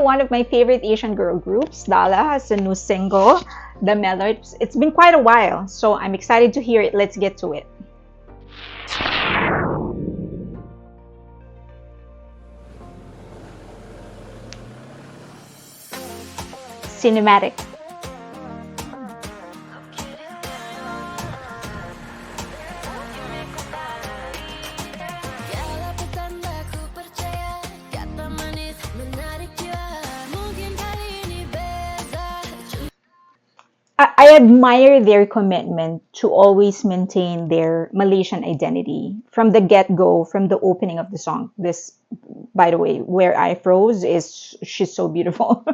one of my favorite Asian girl groups. Dolla has a new single, Dolla Damelo. It's been quite a while, so I'm excited to hear it. Let's get to it. Cinematic. I admire their commitment to always maintain their Malaysian identity from the get-go, from the opening of the song. This, by the way, Where I Froze is, she's so beautiful.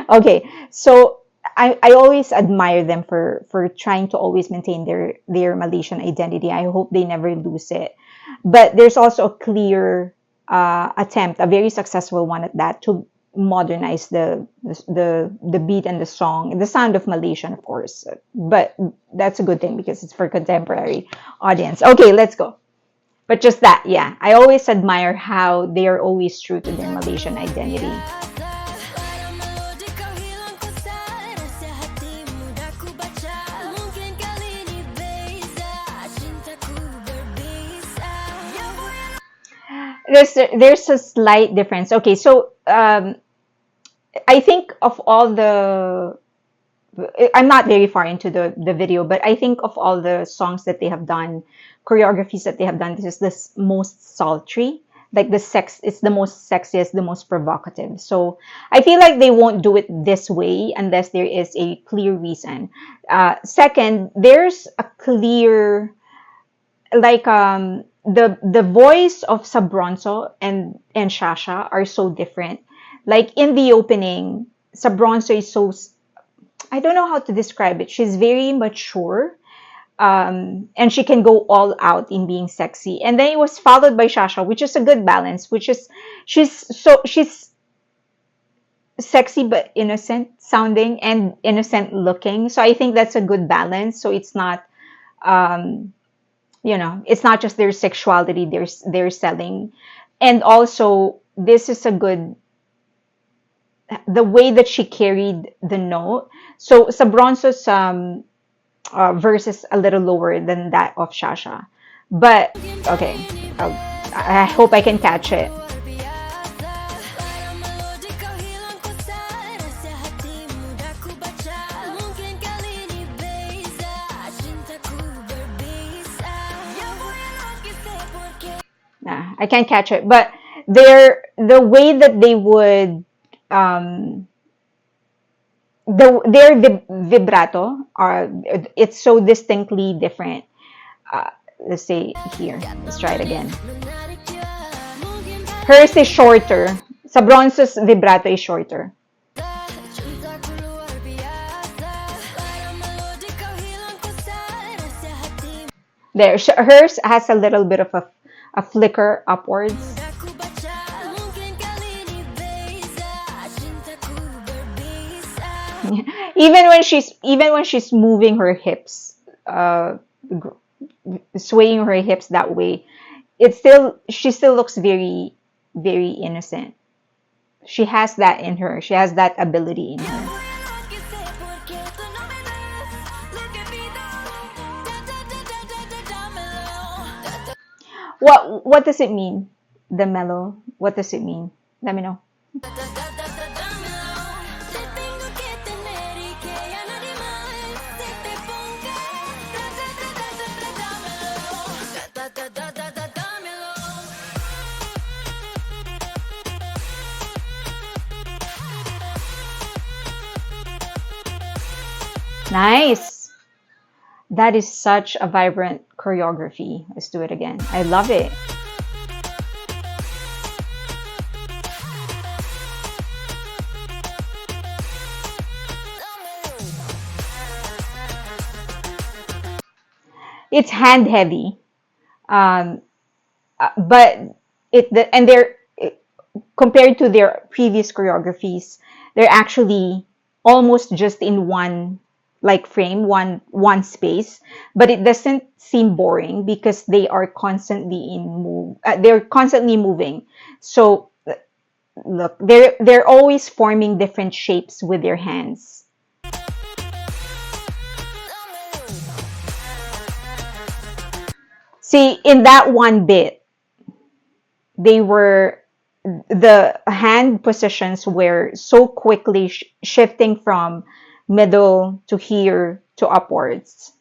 Okay, so I always admire them for trying to always maintain their Malaysian identity. I hope they never lose it. But there's also a clear attempt, a very successful one at that, to modernize the beat and the song, the sound of Malaysian, of course. But that's a good thing because it's for contemporary audience. Okay, let's go. But just that, yeah, I always admire how they are always true to their Malaysian identity. There's a slight difference. Okay, so I think of all the, I'm not very far into the video, but I think of all the songs that they have done, choreographies that they have done, this is the most sultry. Like it's the most sexiest, the most provocative. So I feel like they won't do it this way unless there is a clear reason. Second, there's a clear, like, the voice of Sabronzo and Shasha are so different. Like in the opening, Sabronzo is so, I don't know how to describe it. She's very mature, and she can go all out in being sexy. And then it was followed by Shasha, which is a good balance, which is she's sexy but innocent sounding and innocent looking. So I think that's a good balance. So it's not, it's not just their sexuality they're selling. And also, this is a good, the way that she carried the note. So Sabronzo's verse is a little lower than that of Shasha. But, okay, I hope I can catch it. I can't catch it, but the way that they would their vibrato are, it's so distinctly different. Let's say here, let's try it again. Hers is shorter. Sabronzo's vibrato is shorter. There, hers has a little bit of a flicker upwards. Even when she's moving her hips, swaying her hips that way, she still looks very, very innocent. She has that in her. She has that ability in her. What does it mean? The mellow. What does it mean? Let me know. Nice. That is such a vibrant choreography. Let's do it again. I love it. It's hand heavy, but they're, compared to their previous choreographies, they're actually almost just in one, like, frame, one space, but it doesn't seem boring because they are constantly they're constantly moving. So Look, they're always forming different shapes with their hands. See, in that one bit, they were the hand positions were so quickly shifting from middle to here to upwards.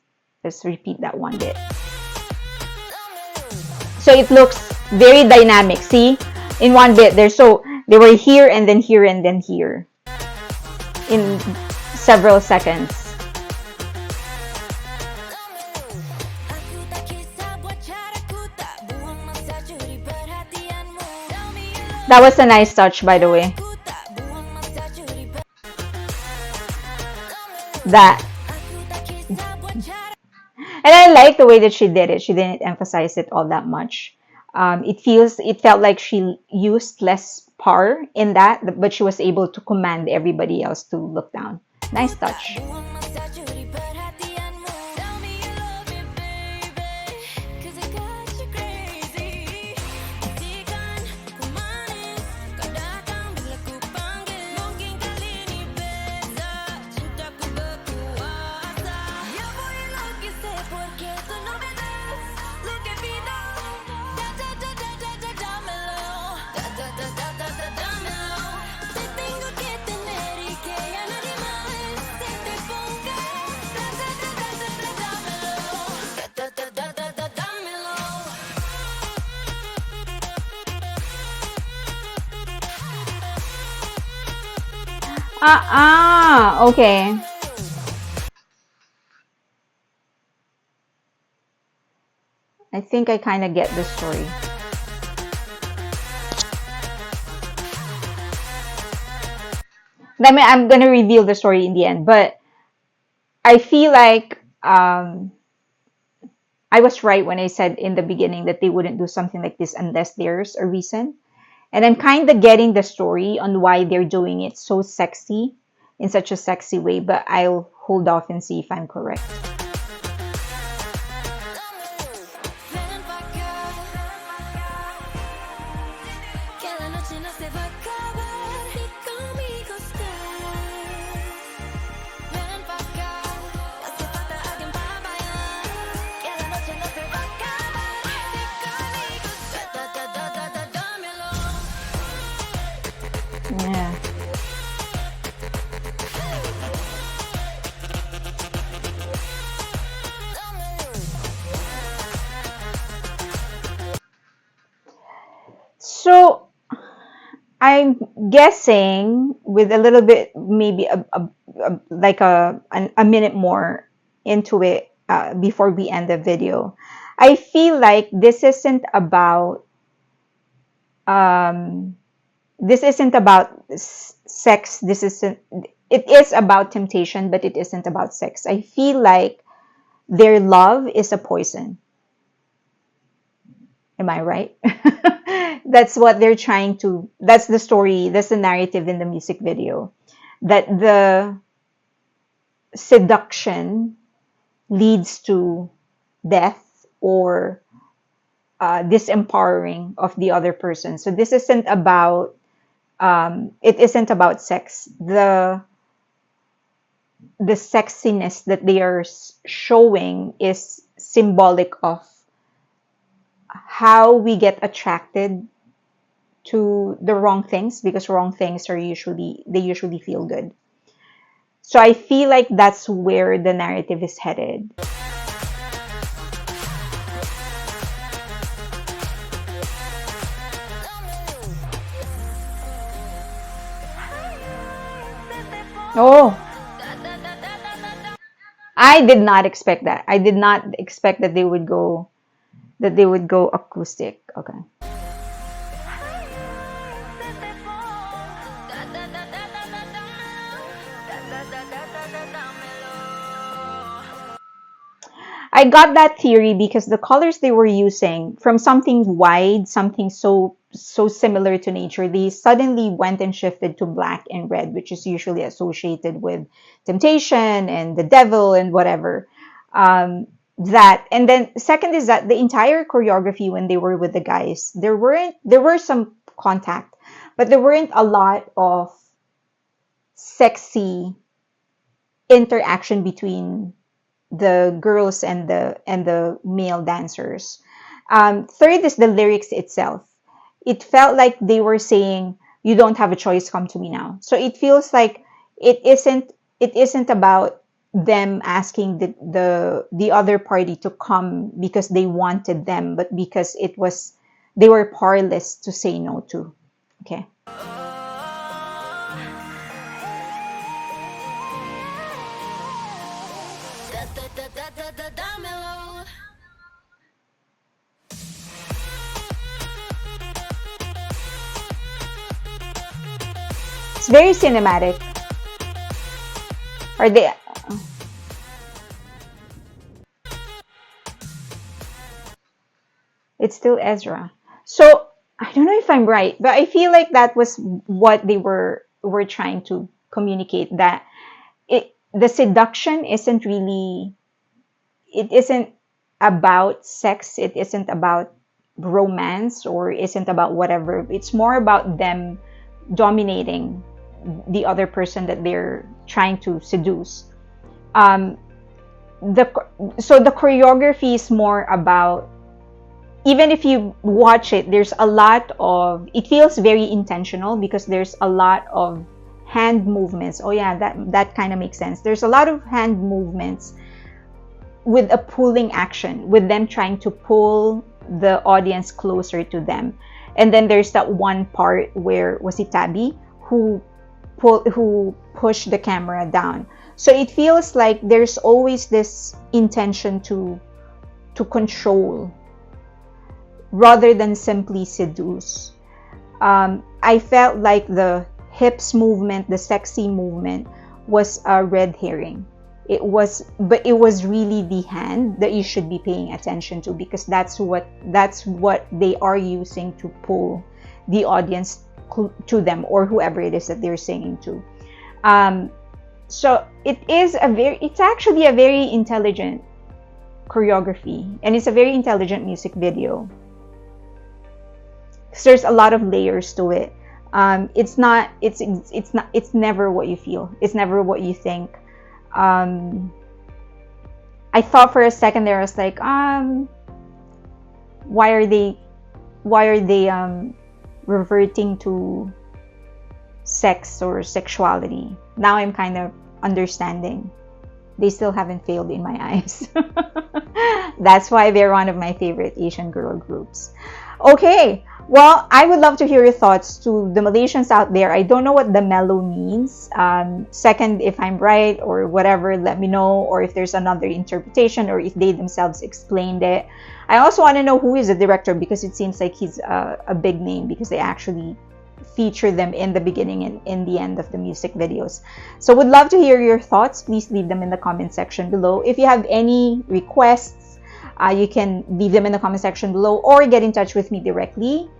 Let's repeat that one bit. So it looks very dynamic. See, in one bit, they were here and then here and then here in several seconds. That was a nice touch, by the way. That. And I like the way that she did it. She didn't emphasize it all that much. It felt like she used less power in that, but she was able to command everybody else to look down. Nice touch. Okay. I think I kind of get the story. I mean, I'm gonna reveal the story in the end, but I feel like I was right when I said in the beginning that they wouldn't do something like this unless there's a reason. And I'm kind of getting the story on why they're doing it so sexy, in such a sexy way, but I'll hold off and see if I'm correct. Yeah. So I'm guessing with a little bit, maybe like a minute more into it before we end the video. I feel like um, this isn't about sex. This isn't. It is about temptation, but it isn't about sex. I feel like their love is a poison. Am I right? That's what they're trying to. That's the story. That's the narrative in the music video. That the seduction leads to death or disempowering of the other person. So this isn't about. It isn't about sex. The sexiness that they are showing is symbolic of how we get attracted to the wrong things, because wrong things they usually feel good. So I feel like that's where the narrative is headed. Oh, I did not expect that. I did not expect that they would go acoustic. Okay. I got that theory because the colors they were using, from something wide, something so similar to nature, they suddenly went and shifted to black and red, which is usually associated with temptation and the devil and whatever. That, and then second is that the entire choreography when they were with the guys, there were some contact, but there weren't a lot of sexy interaction between the girls and the male dancers. Third is the lyrics itself. It felt like they were saying, "You don't have a choice. Come to me now." So it feels like it isn't about them asking the other party to come because they wanted them, but because they were powerless to say no to. Okay. It's very cinematic. Are they? It's still Ezra. So I don't know if I'm right, but I feel like that was what they were trying to communicate, that the seduction isn't about sex, it isn't about romance, or isn't about whatever. It's more about them dominating the other person that they're trying to seduce. Um, the choreography is more about, even if you watch it, there's a lot of, it feels very intentional because there's a lot of hand movements. Oh yeah, that kind of makes sense. There's a lot of hand movements with a pulling action, with them trying to pull the audience closer to them. And then there's that one part where, was it Tabby who pushed the camera down. So it feels like there's always this intention to control rather than simply seduce. I felt like the hips movement, the sexy movement, was a red herring. But it was really the hand that you should be paying attention to, because that's what they are using to pull the audience to them, or whoever it is that they're singing to. So it's actually a very intelligent choreography, and it's a very intelligent music video. So there's a lot of layers to it. It's never what you feel. It's never what you think. I thought for a second there, I was like, why are they reverting to sex or sexuality? Now I'm kind of understanding. They still haven't failed in my eyes. That's why they're one of my favorite Asian girl groups. Okay, well, I would love to hear your thoughts to the Malaysians out there. I don't know what Damelo means. Second, if I'm right or whatever, let me know. Or if there's another interpretation, or if they themselves explained it. I also want to know who is the director, because it seems like he's a big name, because they actually feature them in the beginning and in the end of the music videos. So would love to hear your thoughts. Please leave them in the comment section below. If you have any requests, you can leave them in the comment section below, or get in touch with me directly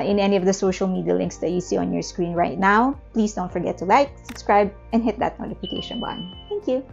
in any of the social media links that you see on your screen right now. Please don't forget to like, subscribe, and hit that notification button. Thank you.